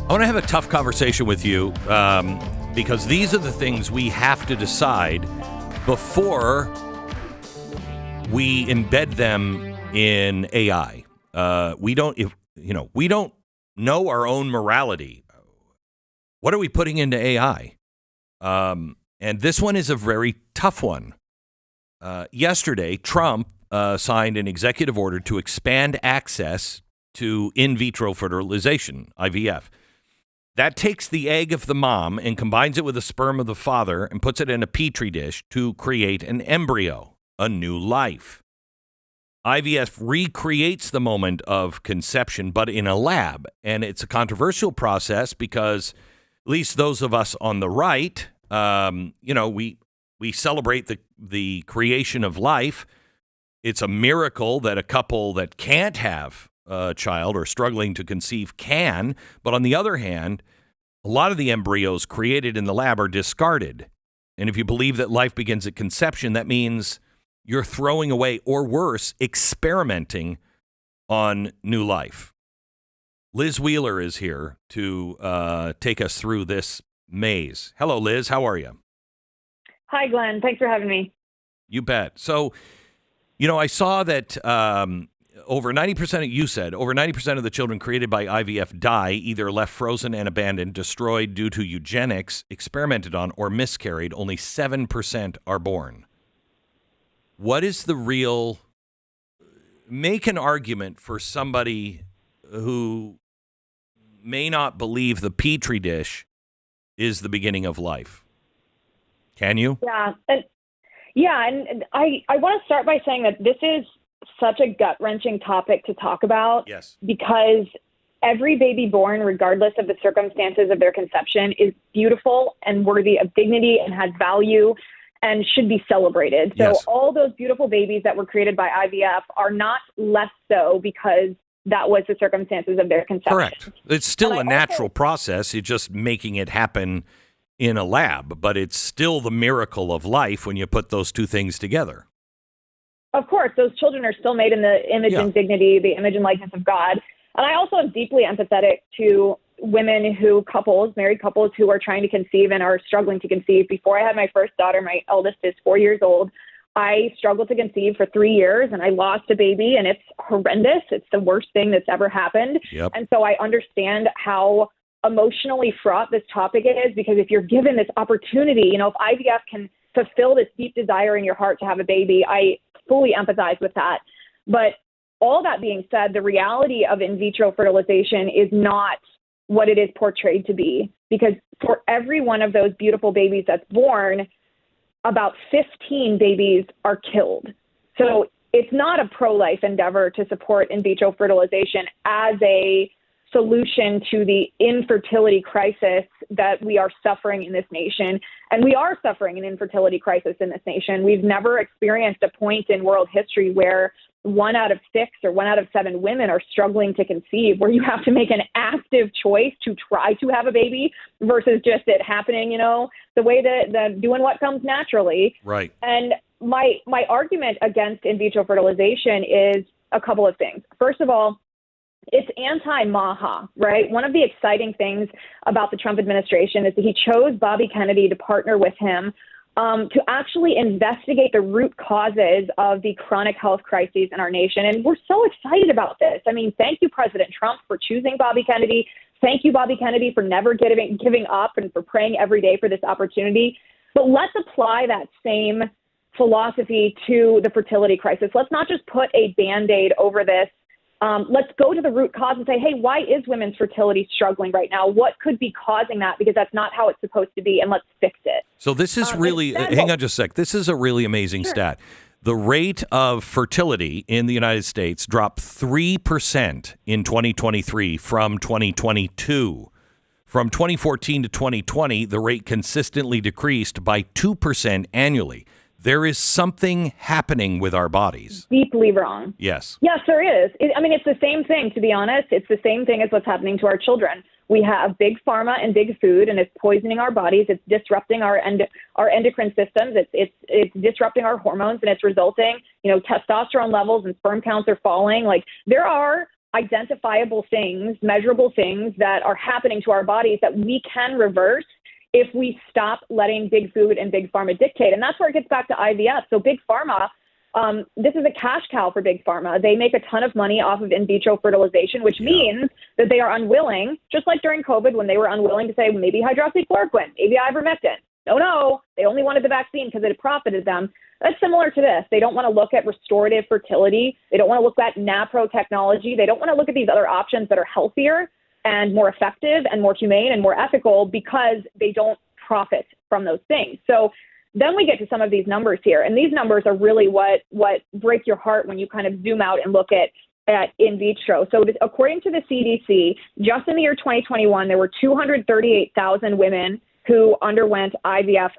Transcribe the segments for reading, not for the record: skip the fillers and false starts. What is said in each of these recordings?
I want to have a tough conversation with you because these are the things we have to decide before we embed them in AI. We don't know our own morality. What are we putting into AI? And this one is a very tough one. Yesterday, Trump signed an executive order to expand access to in vitro fertilization, IVF. That takes the egg of the mom and combines it with the sperm of the father and puts it in a petri dish to create an embryo, a new life. IVF recreates the moment of conception, but in a lab. And it's a controversial process because at least those of us on the right, we celebrate the creation of life. It's a miracle that a couple that can't have a child or struggling to conceive can. But on the other hand, a lot of the embryos created in the lab are discarded. And if you believe that life begins at conception, that means you're throwing away, or worse, experimenting on new life. Liz Wheeler is here to take us through this maze. Hello, Liz. How are you? Hi, Glenn. Thanks for having me. You bet. So, I saw that over 90% of the children created by IVF die, either left frozen and abandoned, destroyed due to eugenics, experimented on, or miscarried. Only 7% are born. What is the real... Make an argument for somebody who may not believe the Petri dish is the beginning of life. Can you? Yeah. And I want to start by saying that this is such a gut-wrenching topic to talk about. Yes. Because every baby born, regardless of the circumstances of their conception, is beautiful and worthy of dignity and has value and should be celebrated. So yes. All those beautiful babies that were created by IVF are not less so because that was the circumstances of their conception. Correct. It's still a natural process. You're just making it happen in a lab, but it's still the miracle of life when you put those two things together. Of course, those children are still made in the image and dignity, the image and likeness of God. And I also am deeply empathetic to married couples who are trying to conceive and are struggling to conceive. Before I had my first daughter, my eldest is 4 years old, I struggled to conceive for 3 years and I lost a baby, and it's horrendous. It's the worst thing that's ever happened. Yep. And so I understand how emotionally fraught this topic is, because if you're given this opportunity, if IVF can fulfill this deep desire in your heart to have a baby, I fully empathize with that. But all that being said, the reality of in vitro fertilization is not what it is portrayed to be, because for every one of those beautiful babies that's born, about 15 babies are killed. So it's not a pro-life endeavor to support in vitro fertilization as a solution to the infertility crisis that we are suffering in this nation. And we are suffering an infertility crisis in this nation. We've never experienced a point in world history where 1 out of 6 or 1 out of 7 women are struggling to conceive, where you have to make an active choice to try to have a baby versus just it happening, the way that doing what comes naturally. Right. And my argument against in vitro fertilization is a couple of things. First of all, it's anti-MAHA, right? One of the exciting things about the Trump administration is that he chose Bobby Kennedy to partner with him to actually investigate the root causes of the chronic health crises in our nation. And we're so excited about this. I mean, thank you, President Trump, for choosing Bobby Kennedy. Thank you, Bobby Kennedy, for never giving up and for praying every day for this opportunity. But let's apply that same philosophy to the fertility crisis. Let's not just put a Band-Aid over this. Let's go to the root cause and say, hey, why is women's fertility struggling right now? What could be causing that? Because that's not how it's supposed to be, and let's fix it. So this is really, hang on just a sec. This is a really amazing stat. The rate of fertility in the United States dropped 3% in 2023 from 2022. From 2014 to 2020, the rate consistently decreased by 2% annually. There is something happening with our bodies. Deeply wrong. Yes. Yes, there is. It's the same thing, to be honest. It's the same thing as what's happening to our children. We have big pharma and big food, and it's poisoning our bodies. It's disrupting our endocrine systems. It's disrupting our hormones, and it's resulting, testosterone levels and sperm counts are falling. Like, there are identifiable things, measurable things that are happening to our bodies that we can reverse if we stop letting big food and big pharma dictate. And that's where it gets back to IVF. So big pharma, this is a cash cow for big pharma. They make a ton of money off of in vitro fertilization, which means that they are unwilling, just like during COVID when they were unwilling to say maybe hydroxychloroquine, maybe ivermectin. No, they only wanted the vaccine because it profited them. That's similar to this. They don't want to look at restorative fertility. They don't want to look at NAPRO technology. They don't want to look at these other options that are healthier and more effective and more humane and more ethical because they don't profit from those things. So then we get to some of these numbers here. And these numbers are really what break your heart when you kind of zoom out and look at in vitro. So according to the CDC, just in the year 2021, there were 238,000 women who underwent IVF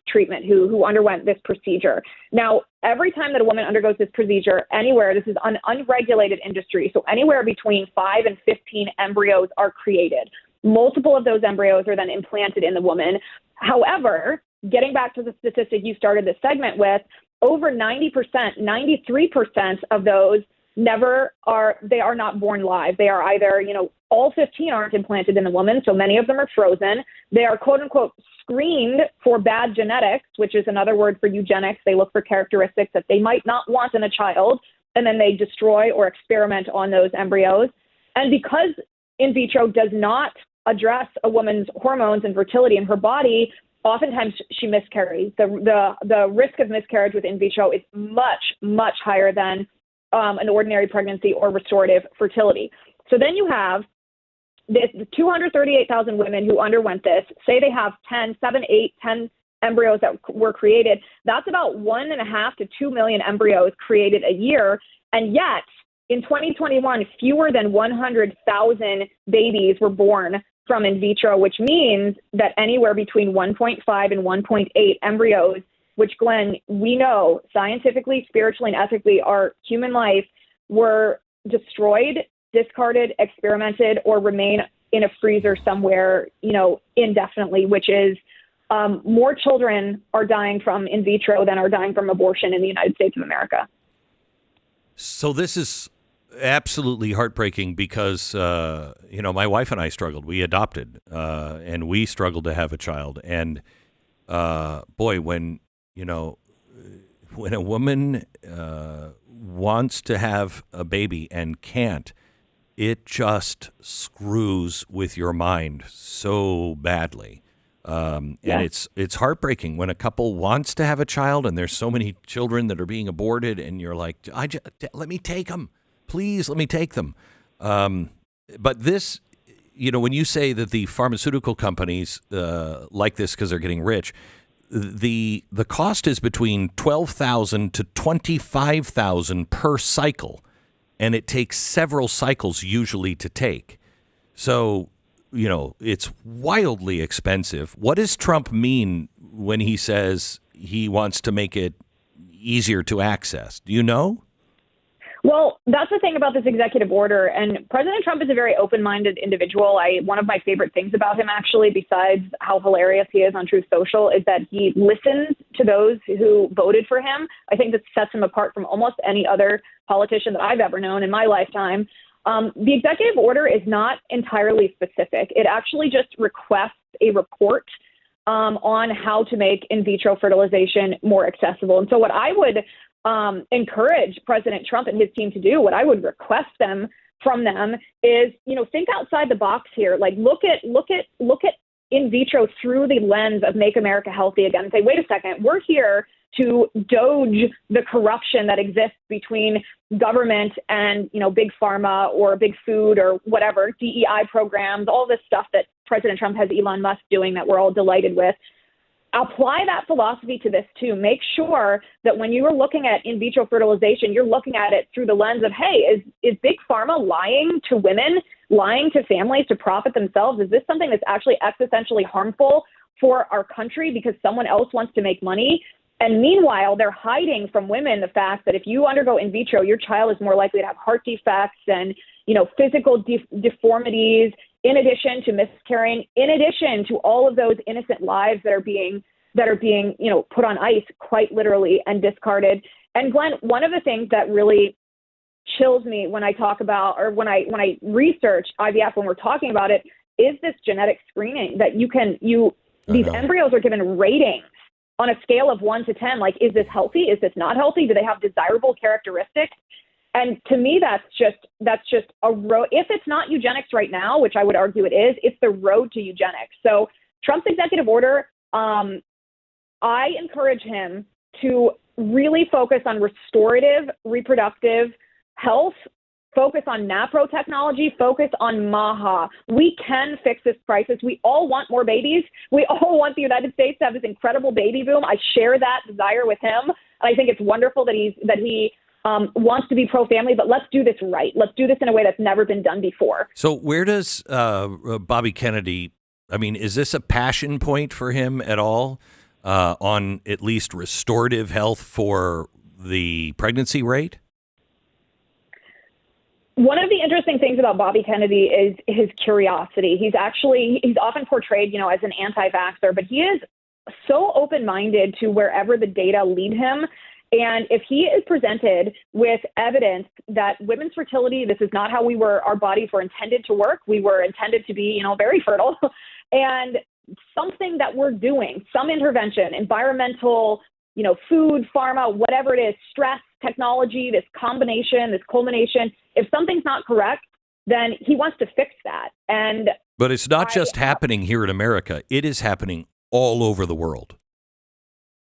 treatment, who underwent this procedure. Now, every time that a woman undergoes this procedure, anywhere, this is an unregulated industry, so anywhere between 5 and 15 embryos are created. Multiple of those embryos are then implanted in the woman. However, getting back to the statistic you started this segment with, over 90%, 93% of those they are not born live. They are either, all 15 aren't implanted in the woman, so many of them are frozen. They are, quote unquote, screened for bad genetics, which is another word for eugenics. They look for characteristics that they might not want in a child, and then they destroy or experiment on those embryos. And because in vitro does not address a woman's hormones and fertility in her body, oftentimes she miscarries. The risk of miscarriage with in vitro is much, much higher than an ordinary pregnancy or restorative fertility. So then you have this 238,000 women who underwent this. Say they have 10 embryos that were created. That's about 1.5 to 2 million embryos created a year. And yet, in 2021, fewer than 100,000 babies were born from in vitro, which means that anywhere between 1.5 and 1.8 embryos, which, Glenn, we know scientifically, spiritually, and ethically are human life, were destroyed, discarded, experimented, or remain in a freezer somewhere, indefinitely, which is more children are dying from in vitro than are dying from abortion in the United States of America. So this is absolutely heartbreaking because, my wife and I struggled. We adopted and we struggled to have a child. And boy, when a woman wants to have a baby and can't, it just screws with your mind so badly. And it's heartbreaking when a couple wants to have a child and there's so many children that are being aborted and you're like, let me take them. Please let me take them. But this, when you say that the pharmaceutical companies like this because they're getting rich, the cost is between $12,000 to $25,000 per cycle, and it takes several cycles usually to take. So, it's wildly expensive. What does Trump mean when he says he wants to make it easier to access? Do you know? Well, that's the thing about this executive order. And President Trump is a very open-minded individual. One of my favorite things about him, actually, besides how hilarious he is on Truth Social, is that he listens to those who voted for him. I think that sets him apart from almost any other politician that I've ever known in my lifetime. The executive order is not entirely specific. It actually just requests a report on how to make in vitro fertilization more accessible. And so what I would encourage President Trump and his team to do, what I would request from them is, think outside the box here. Like look at in vitro through the lens of Make America Healthy Again and say, wait a second, we're here to doge the corruption that exists between government and, big pharma or big food or whatever, DEI programs, all this stuff that President Trump has Elon Musk doing that we're all delighted with. Apply that philosophy to this too. Make sure that when you are looking at in vitro fertilization, you're looking at it through the lens of, hey, is big pharma lying to women, lying to families to profit themselves? Is this something that's actually existentially harmful for our country because someone else wants to make money? And meanwhile, they're hiding from women the fact that if you undergo in vitro, your child is more likely to have heart defects and, physical deformities, in addition to miscarrying, in addition to all of those innocent lives that are being put on ice quite literally and discarded. And Glenn, one of the things that really chills me when I talk about, or when I research IVF, when we're talking about it, is this genetic screening that these embryos are given ratings on a scale of 1 to 10. Like, is this healthy? Is this not healthy? Do they have desirable characteristics? And to me, that's just a road. If it's not eugenics right now, which I would argue it is, it's the road to eugenics. So Trump's executive order, I encourage him to really focus on restorative reproductive health, focus on NAPRO technology, focus on MAHA. We can fix this crisis. We all want more babies. We all want the United States to have this incredible baby boom. I share that desire with him. And I think it's wonderful that he wants to be pro-family, but let's do this right. Let's do this in a way that's never been done before. So where does Bobby Kennedy, I mean, is this a passion point for him at all on at least restorative health for the pregnancy rate? One of the interesting things about Bobby Kennedy is his curiosity. He's often portrayed, as an anti-vaxxer, but he is so open-minded to wherever the data lead him. And if he is presented with evidence that women's fertility, this is not how our bodies were intended to work. We were intended to be, very fertile. And something that we're doing, some intervention, environmental, food, pharma, whatever it is, stress, technology, this combination, this culmination, if something's not correct, then he wants to fix that. But it's not just happening here in America. It is happening all over the world.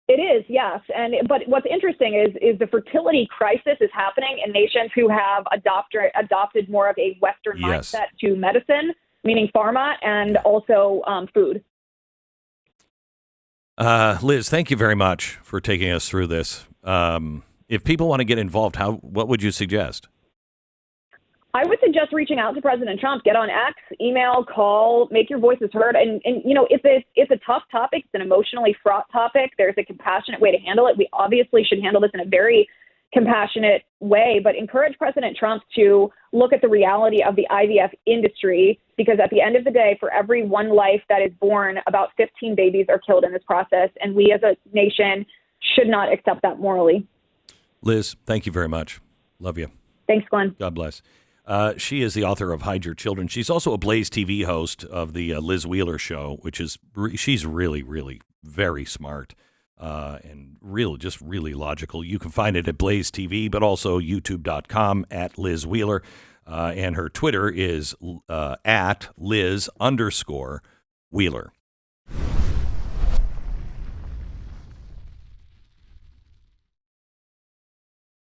It is, yes. But what's interesting is the fertility crisis is happening in nations who have adopted more of a Western mindset to medicine, meaning pharma, and also food. Liz, thank you very much for taking us through this. If people want to get involved, what would you suggest? I would suggest reaching out to President Trump. Get on X, email, call, make your voices heard. And it's a tough topic. It's an emotionally fraught topic. There's a compassionate way to handle it. We obviously should handle this in a very compassionate way, but encourage President Trump to look at the reality of the IVF industry, because at the end of the day, for every one life that is born, about 15 babies are killed in this process. And we as a nation should not accept that morally. Liz, thank you very much. Love you. Thanks, Glenn. God bless. She is the author of Hide Your Children. She's also a BlazeTV host of the Liz Wheeler Show, which is she's really, really very smart and just really logical. You can find it at BlazeTV, but also youtube.com at Liz Wheeler. And her Twitter is at Liz_Wheeler.